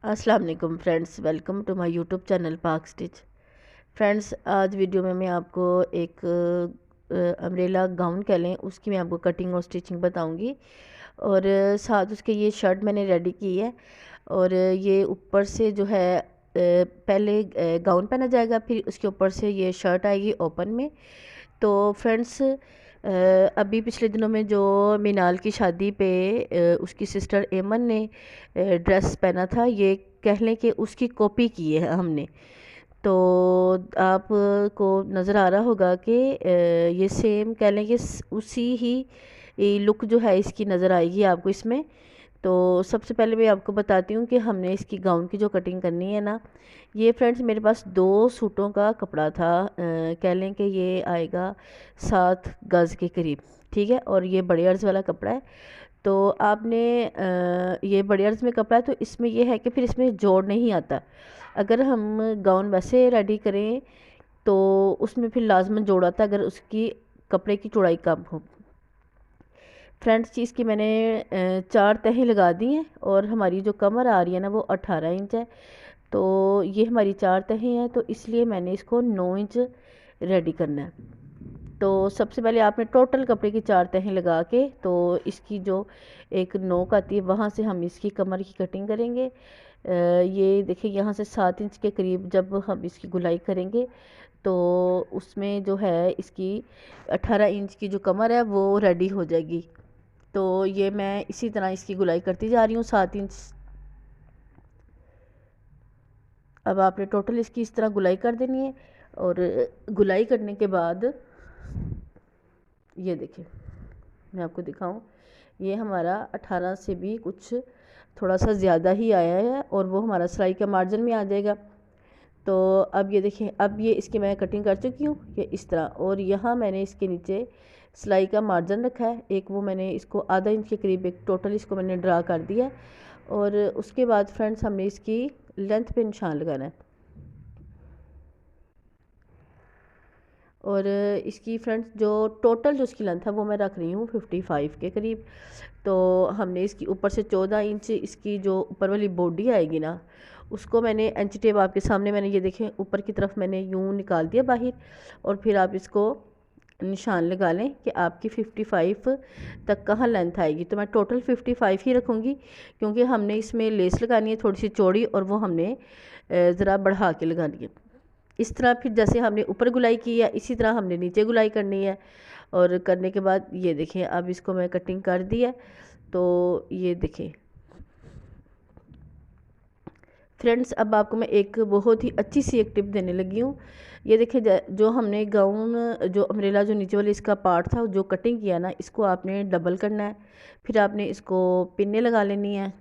अस्सलाम वालेकुम friends, welcome to my YouTube channel Pak stitch. Friends, आज वीडियो में मैं आपको एक अम्ब्रेला गाउन कह लें उसकी मैं आपको कटिंग और स्टिचिंग बताऊंगी। और साथ उसके ये शर्ट मैंने रेडी की है। और ये ऊपर से जो है पहले गाउन पहना जाएगा, फिर उसके ऊपर से ये शर्ट आएगी ओपन में। तो फ्रेंड्स, अभी पिछले दिनों में जो मीनाल की शादी पे उसकी सिस्टर एमन ने ड्रेस पहना था, ये कह लें कि उसकी कॉपी की है हमने। तो आपको नज़र आ रहा होगा कि ये सेम कह लें कि उसी ही लुक जो है इसकी नज़र आएगी आपको इसमें। तो सबसे पहले मैं आपको बताती हूँ कि हमने इसकी गाउन की जो कटिंग करनी है ना, ये फ्रेंड्स मेरे पास 2 सूटों का कपड़ा था। कह लें कि ये आएगा 7 गज़ के करीब, ठीक है। और ये बड़े अर्ज़ वाला कपड़ा है। तो आपने ये बड़े अर्ज़ में कपड़ा है, तो इसमें ये है कि फिर इसमें जोड़ नहीं आता। अगर हम गाउन वैसे रेडी करें तो उसमें फिर लाजमन जोड़ आता अगर उसकी कपड़े की चौड़ाई कम हो। फ्रंट चीज़ की मैंने 4 तहें लगा दी हैं, और हमारी जो कमर आ रही है ना वो 18 इंच है। तो ये हमारी 4 तहें हैं, तो इसलिए मैंने इसको 9 इंच रेडी करना है। तो सबसे पहले आपने टोटल कपड़े की 4 तहें लगा के, तो इसकी जो एक नोक आती है वहाँ से हम इसकी कमर की कटिंग करेंगे। ये देखिए, यहाँ से 7 इंच के करीब जब हम इसकी गुलाई करेंगे तो उसमें जो है इसकी 18 इंच की जो कमर है वो रेडी हो जाएगी। तो ये मैं इसी तरह इसकी गुलाई करती जा रही हूँ 7 इंच। अब आपने टोटल इसकी इस तरह गुलाई कर देनी है। और गुलाई करने के बाद ये देखिए, मैं आपको दिखाऊं, ये हमारा 18 से भी कुछ थोड़ा सा ज़्यादा ही आया है, और वो हमारा सिलाई का मार्जिन में आ जाएगा। तो अब ये देखिए, अब ये इसकी मैं कटिंग कर चुकी हूँ ये इस तरह। और यहाँ मैंने इसके नीचे सिलाई का मार्जिन रखा है एक, वो मैंने इसको आधा इंच के करीब एक टोटल इसको मैंने ड्रा कर दिया है। और उसके बाद फ्रेंड्स हमने इसकी लेंथ पे निशान लगाना है। और इसकी फ्रेंड्स जो टोटल जो इसकी लेंथ है वो मैं रख रही हूँ 55 के करीब। तो हमने इसकी ऊपर से 14 इंच इसकी जो ऊपर वाली बॉडी आएगी ना, उसको मैंने इंच टेप आपके सामने मैंने ये देखें ऊपर की तरफ मैंने यूँ निकाल दिया बाहर। और फिर आप इसको निशान लगा लें कि आपकी 55 तक कहाँ लेंथ आएगी। तो मैं टोटल 55 ही रखूँगी, क्योंकि हमने इसमें लेस लगानी है थोड़ी सी चौड़ी, और वो हमने ज़रा बढ़ा के लगानी है। इस तरह फिर जैसे हमने ऊपर गुलाई की है इसी तरह हमने नीचे गुलाई करनी है। और करने के बाद ये देखें, अब इसको मैं कटिंग कर दी है। तो ये देखें फ्रेंड्स, अब आपको मैं एक बहुत ही अच्छी सी एक टिप देने लगी हूँ। ये देखिए, जो हमने गाउन जो अम्ब्रेला जो नीचे वाले इसका पार्ट था जो कटिंग किया ना, इसको आपने डबल करना है। फिर आपने इसको पिन्ने लगा लेनी है।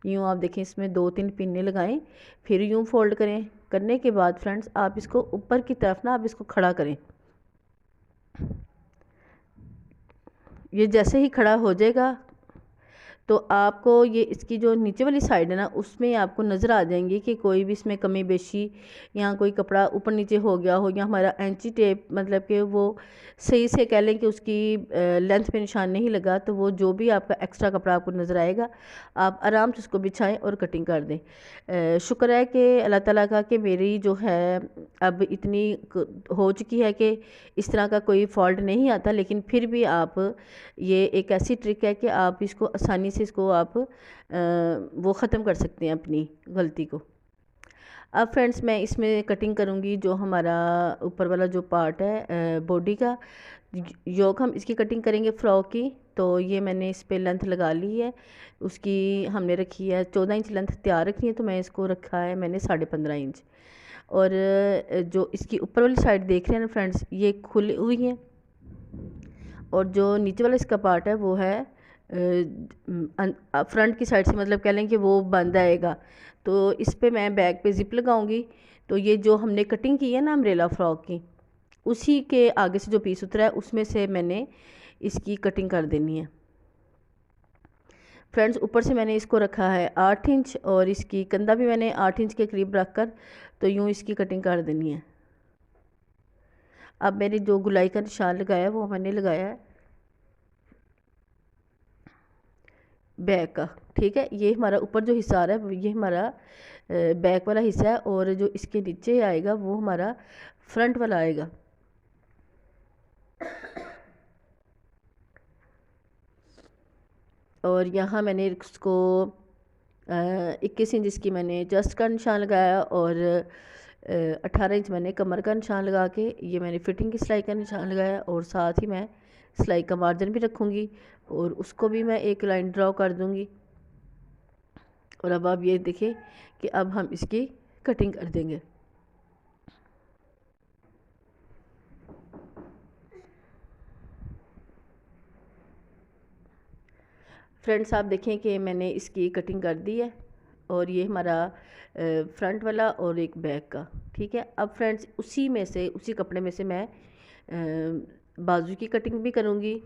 यूँ आप देखें, इसमें 2-3 पिन्ने लगाएं, फिर यूँ फोल्ड करें। करने के बाद फ्रेंड्स आप इसको ऊपर की तरफ ना आप इसको खड़ा करें। ये जैसे ही खड़ा हो जाएगा तो आपको ये इसकी जो नीचे वाली साइड है ना, उसमें आपको नज़र आ जाएंगी कि कोई भी इसमें कमी बेशी या कोई कपड़ा ऊपर नीचे हो गया हो, या हमारा एंची टेप मतलब कि वो सही से कह लें कि उसकी लेंथ पे निशान नहीं लगा, तो वो जो भी आपका एक्स्ट्रा कपड़ा आपको नज़र आएगा आप आराम से उसको बिछाएं और कटिंग कर दें। शुक्र है कि अल्लाह ताला का कि मेरी जो है अब इतनी हो चुकी है कि इस तरह का कोई फॉल्ट नहीं आता। लेकिन फिर भी आप, ये एक ऐसी ट्रिक है कि आप इसको आसानी से इसको आप वो ख़त्म कर सकते हैं अपनी गलती को। अब फ्रेंड्स मैं इसमें कटिंग करूँगी जो हमारा ऊपर वाला जो पार्ट है बॉडी का। योक हम इसकी कटिंग करेंगे फ़्रॉक की। तो ये मैंने इस पर लेंथ लगा ली है, उसकी हमने रखी है 14 इंच लेंथ तैयार रखी है, तो मैं इसको रखा है मैंने 15.5 इंच। और जो इसकी ऊपर वाली साइड देख रहे हैं ना फ्रेंड्स, ये खुली हुई है, और जो नीचे वाला इसका पार्ट है वो है फ्रंट की साइड से, मतलब कह लें कि वो बंद आएगा। तो इस पे मैं बैक पे ज़िप लगाऊंगी। तो ये जो हमने कटिंग की है ना अम्ब्रेला फ्रॉक की, उसी के आगे से जो पीस उतरा है उसमें से मैंने इसकी कटिंग कर देनी है। फ्रेंड्स, ऊपर से मैंने इसको रखा है 8 इंच, और इसकी कंधा भी मैंने 8 इंच के करीब रख कर तो यूँ इसकी कटिंग कर देनी है। अब मैंने जो गुलाई का निशान लगाया वो मैंने लगाया है बैक का। ठीक है, ये हमारा ऊपर जो हिस्सा आ रहा है ये हमारा बैक वाला हिस्सा है, और जो इसके नीचे आएगा वो हमारा फ्रंट वाला आएगा। और यहाँ मैंने इसको 21 इंच इसकी मैंने चेस्ट का निशान लगाया, और 18 इंच मैंने कमर का निशान लगा के ये मैंने फिटिंग की सिलाई का निशान लगाया, और साथ ही मैं सिलाई का मार्जिन भी रखूँगी और उसको भी मैं एक लाइन ड्रॉ कर दूँगी। और अब आप ये देखें कि अब हम इसकी कटिंग कर देंगे। फ्रेंड्स, आप देखें कि मैंने इसकी कटिंग कर दी है, और ये हमारा फ्रंट वाला और एक बैक का। ठीक है, अब फ्रेंड्स उसी में से, उसी कपड़े में से मैं बाजू की कटिंग भी करूँगी।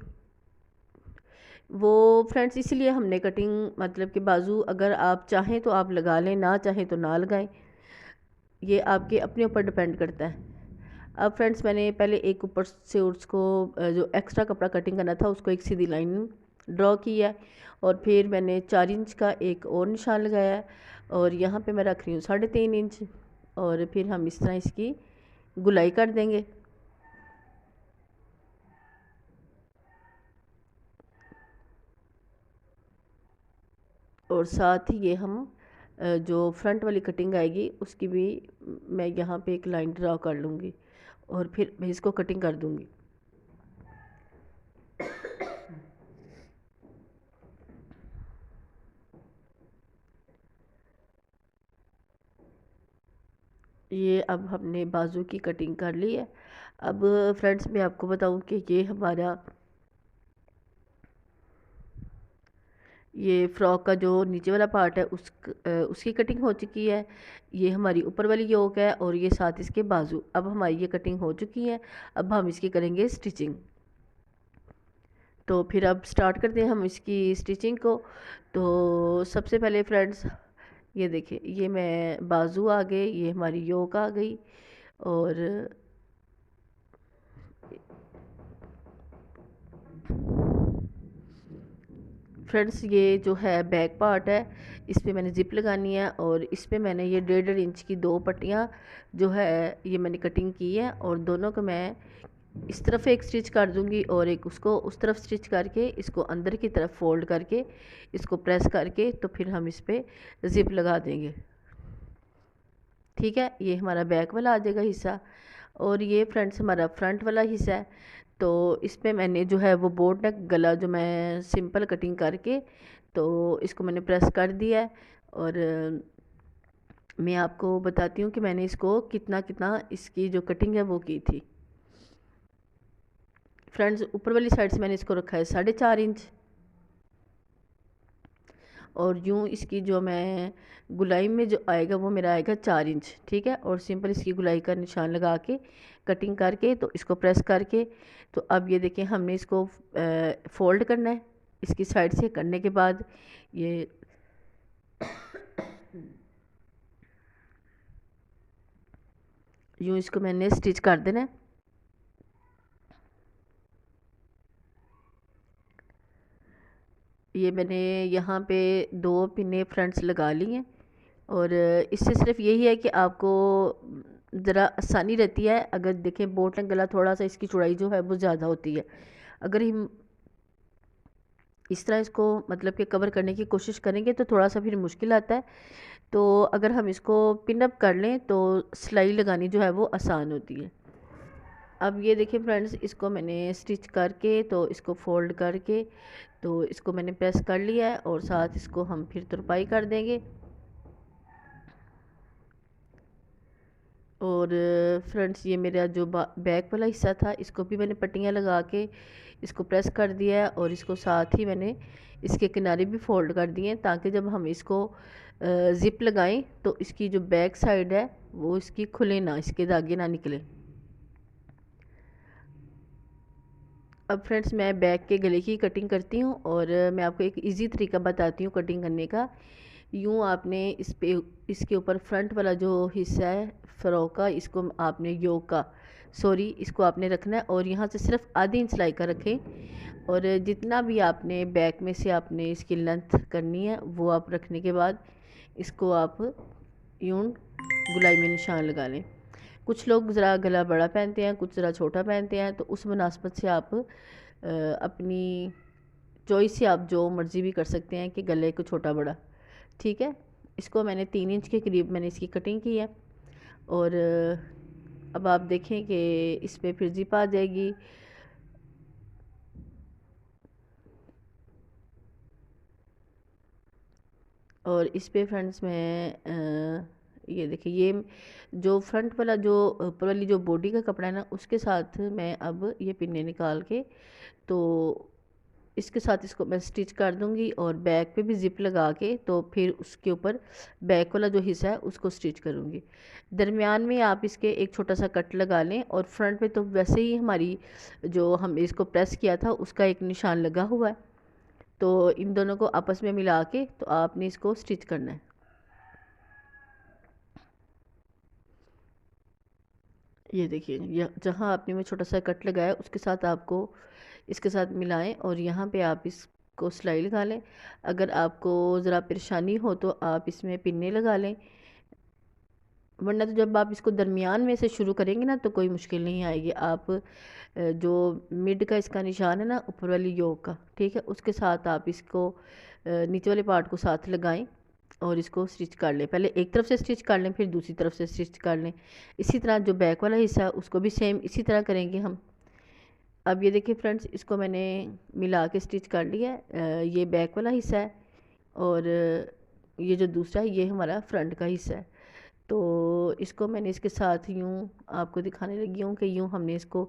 वो फ्रेंड्स इसलिए हमने कटिंग, मतलब कि बाजू अगर आप चाहें तो आप लगा लें, ना चाहें तो ना लगाएं, ये आपके अपने ऊपर डिपेंड करता है। अब फ्रेंड्स मैंने पहले एक ऊपर से उसको जो एक्स्ट्रा कपड़ा कटिंग करना था उसको एक सीधी लाइन ड्रॉ किया है, और फिर मैंने 4 इंच का एक और निशान लगाया है, और यहाँ पे मैं रख रही हूँ 3.5 इंच, और फिर हम इस तरह इसकी गुलाई कर देंगे। और साथ ही ये हम जो फ्रंट वाली कटिंग आएगी उसकी भी मैं यहाँ पे एक लाइन ड्रॉ कर लूँगी, और फिर मैं इसको कटिंग कर दूँगी। ये अब हमने बाजू की कटिंग कर ली है। अब फ्रेंड्स मैं आपको बताऊं कि ये हमारा, ये फ्रॉक का जो नीचे वाला पार्ट है उसकी कटिंग हो चुकी है। ये हमारी ऊपर वाली योक है, और ये साथ इसके बाजू। अब हमारी ये कटिंग हो चुकी है, अब हम इसकी करेंगे स्टिचिंग। तो फिर अब स्टार्ट करते हैं हम इसकी स्टिचिंग को। तो सबसे पहले फ्रेंड्स ये देखिए, ये मैं बाजू आ गए, ये हमारी योक आ गई, और फ्रेंड्स ये जो है बैक पार्ट है, इस पे मैंने ज़िप लगानी है, और इस पे मैंने ये 1.5 इंच की 2 पट्टियाँ जो है ये मैंने कटिंग की है, और दोनों को मैं इस तरफ एक स्टिच कर दूंगी और एक उसको उस तरफ स्टिच करके इसको अंदर की तरफ फोल्ड करके इसको प्रेस करके तो फिर हम इस पे ज़िप लगा देंगे। ठीक है, ये हमारा बैक वाला आ जाएगा हिस्सा, और ये फ्रंट्स हमारा फ्रंट वाला हिस्सा है। तो इस पे मैंने जो है वो बोट नेक गला जो मैं सिंपल कटिंग करके तो इसको मैंने प्रेस कर दिया है, और मैं आपको बताती हूँ कि मैंने इसको कितना कितना इसकी जो कटिंग है वो की थी। फ्रेंड्स ऊपर वाली साइड से मैंने इसको रखा है 4.5 इंच, और यूँ इसकी जो मैं गुलाई में जो आएगा वो मेरा आएगा 4 इंच। ठीक है, और सिंपल इसकी गुलाई का निशान लगा के कटिंग करके तो इसको प्रेस करके, तो अब ये देखें हमने इसको फोल्ड करना है इसकी साइड से। करने के बाद ये यूँ इसको मैंने स्टिच कर देना है। ये मैंने यहाँ पे 2 पिने फ्रंट्स लगा ली हैं, और इससे सिर्फ यही है कि आपको ज़रा आसानी रहती है। अगर देखें बोट नेक गला थोड़ा सा इसकी चौड़ाई जो है वो ज़्यादा होती है, अगर हम इस तरह इसको मतलब कि कवर करने की कोशिश करेंगे तो थोड़ा सा फिर मुश्किल आता है। तो अगर हम इसको पिन अप कर लें तो सिलाई लगानी जो है वो आसान होती है। अब ये देखिए फ्रेंड्स, इसको मैंने स्टिच करके तो इसको फोल्ड करके तो इसको मैंने प्रेस कर लिया है, और साथ इसको हम फिर तुरपाई कर देंगे। और फ्रेंड्स ये मेरा जो बैक वाला हिस्सा था इसको भी मैंने पट्टियाँ लगा के इसको प्रेस कर दिया है, और इसको साथ ही मैंने इसके किनारे भी फोल्ड कर दिए हैं ताकि जब हम इसको ज़िप लगाएं तो इसकी जो बैक साइड है वो इसकी खुले ना, इसके धागे ना निकले। अब फ्रेंड्स मैं बैक के गले की कटिंग करती हूँ, और मैं आपको एक इजी तरीका बताती हूँ कटिंग करने का यूँ आपने इसके ऊपर फ्रंट वाला जो हिस्सा है फ़्रॉक का, इसको आपने योक का इसको आपने रखना है और यहाँ से सिर्फ आधी इंच सिलाई का रखें। और जितना भी आपने बैक में से आपने इसकी लेंथ करनी है वो आप रखने के बाद इसको आप यूँ गुलाई में निशान लगा लें। कुछ लोग ज़रा गला बड़ा पहनते हैं, कुछ ज़रा छोटा पहनते हैं, तो उस मुनासबत से आप अपनी चॉइस से आप जो मर्ज़ी भी कर सकते हैं कि गले को छोटा बड़ा, ठीक है। इसको मैंने 3 इंच के करीब मैंने इसकी कटिंग की है। और अब आप देखें कि इस पर फिर जिप आ जाएगी। और इस पे फ्रेंड्स मैं ये देखिए, ये जो फ्रंट वाला जो ऊपर वाली जो बॉडी का कपड़ा है ना, उसके साथ मैं अब ये पिन्ने निकाल के तो इसके साथ इसको मैं स्टिच कर दूंगी और बैक पे भी ज़िप लगा के तो फिर उसके ऊपर बैक वाला जो हिस्सा है उसको स्टिच करूंगी। दरमियान में आप इसके एक छोटा सा कट लगा लें और फ्रंट पे तो वैसे ही हमारी जो हम इसको प्रेस किया था उसका एक निशान लगा हुआ है, तो इन दोनों को आपस में मिला के तो आपने इसको स्टिच करना है। ये देखिए, जहाँ आपने में छोटा सा कट लगाया उसके साथ आपको इसके साथ मिलाएं और यहाँ पे आप इसको सिलाई लगा लें। अगर आपको ज़रा परेशानी हो तो आप इसमें पिन्ने लगा लें, वरना तो जब आप इसको दरमियान में से शुरू करेंगे ना तो कोई मुश्किल नहीं आएगी। आप जो मिड का इसका निशान है ना ऊपर वाली योक का, ठीक है, उसके साथ आप इसको नीचे वाले पार्ट को साथ लगाएं और इसको स्टिच कर लें। पहले एक तरफ से स्टिच कर लें, फिर दूसरी तरफ से स्टिच कर लें। इसी तरह जो बैक वाला हिस्सा है उसको भी सेम इसी तरह करेंगे हम। अब ये देखिए फ्रेंड्स, इसको मैंने मिला के स्टिच कर लिया है। ये बैक वाला हिस्सा है और ये जो दूसरा है ये हमारा फ्रंट का हिस्सा है। तो इसको मैंने इसके साथ यूँ आपको दिखाने लगी हूँ कि यूँ हमने इसको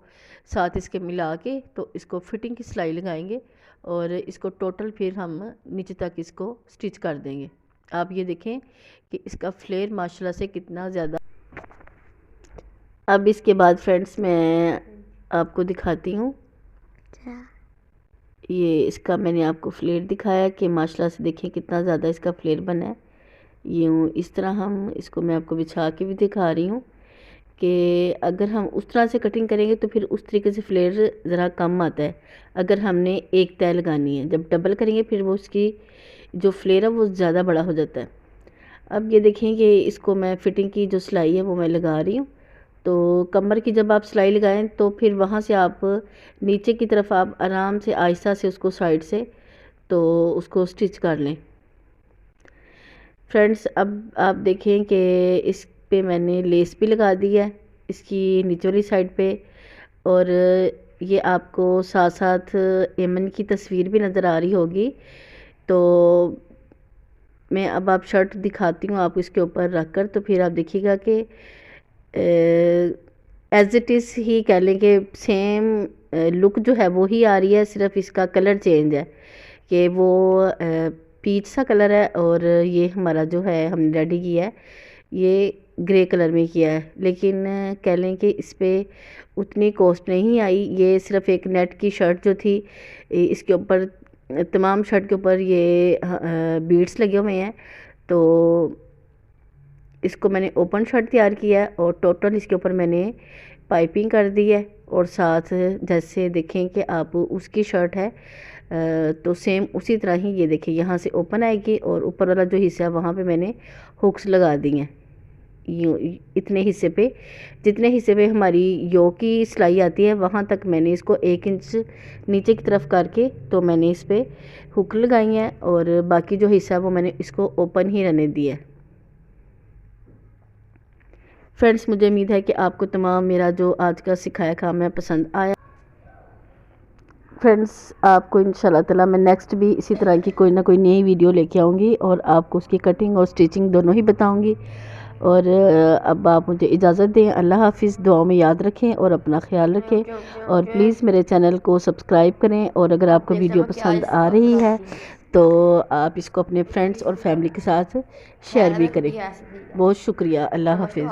साथ इसके मिला के तो इसको फिटिंग की सिलाई लगाएंगे और इसको टोटल फिर हम नीचे तक इसको स्टिच कर देंगे। आप ये देखें कि इसका फ्लेयर माशाल्लाह से कितना ज़्यादा। अब इसके बाद फ्रेंड्स मैं आपको दिखाती हूँ, ये इसका मैंने आपको फ्लेयर दिखाया कि माशाल्लाह से देखें कितना ज़्यादा इसका फ्लेयर बना है। यूँ इस तरह हम इसको मैं आपको बिछा के भी दिखा रही हूँ कि अगर हम उस तरह से कटिंग करेंगे तो फिर उस तरीके से फ्लेयर ज़रा कम आता है। अगर हमने एक तय लगानी है, जब डबल करेंगे फिर वो उसकी जो फ्लेयर है वो ज़्यादा बड़ा हो जाता है। अब ये देखें कि इसको मैं फिटिंग की जो सिलाई है वो मैं लगा रही हूँ। तो कमर की जब आप सिलाई लगाएं तो फिर वहाँ से आप नीचे की तरफ आप आराम से आहिस्ता से उसको साइड से तो उसको स्टिच कर लें। फ्रेंड्स अब आप देखें कि इस पे मैंने लेस भी लगा दी है इसकी नीचे वाली साइड पे, और ये आपको साथ साथ एमन की तस्वीर भी नज़र आ रही होगी। तो मैं अब आप शर्ट दिखाती हूँ आपको इसके ऊपर रख कर, तो फिर आप देखिएगा कि एज इट इज़ ही कह लें कि सेम लुक जो है वो ही आ रही है, सिर्फ इसका कलर चेंज है कि वो पीच सा कलर है और ये हमारा जो है हमने रेडी किया है ये ग्रे कलर में किया है। लेकिन कह लें कि इस पर उतनी कॉस्ट नहीं आई, ये सिर्फ एक नेट की शर्ट जो थी इसके ऊपर तमाम शर्ट के ऊपर ये बीड्स लगे हुए हैं। तो इसको मैंने ओपन शर्ट तैयार किया है और टोटल इसके ऊपर मैंने पाइपिंग कर दी है और साथ जैसे देखें कि आप उसकी शर्ट है तो सेम उसी तरह ही ये देखिए यहाँ से ओपन आएगी और ऊपर वाला जो हिस्सा है वहाँ पे मैंने हुक्स लगा दी हैं। यूँ इतने हिस्से पे, जितने हिस्से पे हमारी योक की सिलाई आती है वहाँ तक मैंने इसको 1 इंच नीचे की तरफ करके तो मैंने इस पर हुक लगाई है और बाकी जो हिस्सा है वो मैंने इसको ओपन ही रहने दिया है। फ्रेंड्स मुझे उम्मीद है कि आपको तमाम मेरा जो आज का सिखाया काम है पसंद आया। फ्रेंड्स आपको इंशाल्लाह ताला मैं नेक्स्ट भी इसी तरह की कोई ना कोई नई वीडियो लेके आऊँगी और आपको उसकी कटिंग और स्टिचिंग दोनों ही बताऊँगी। और अब आप मुझे इजाज़त दें। अल्लाह हाफिज़। दुआओं में याद रखें और अपना ख्याल रखें और प्लीज़ मेरे चैनल को सब्सक्राइब करें और अगर आपको वीडियो पसंद आ रही है तो आप इसको अपने फ्रेंड्स और फैमिली के साथ शेयर भी करें। बहुत शुक्रिया। अल्लाह हाफिज़।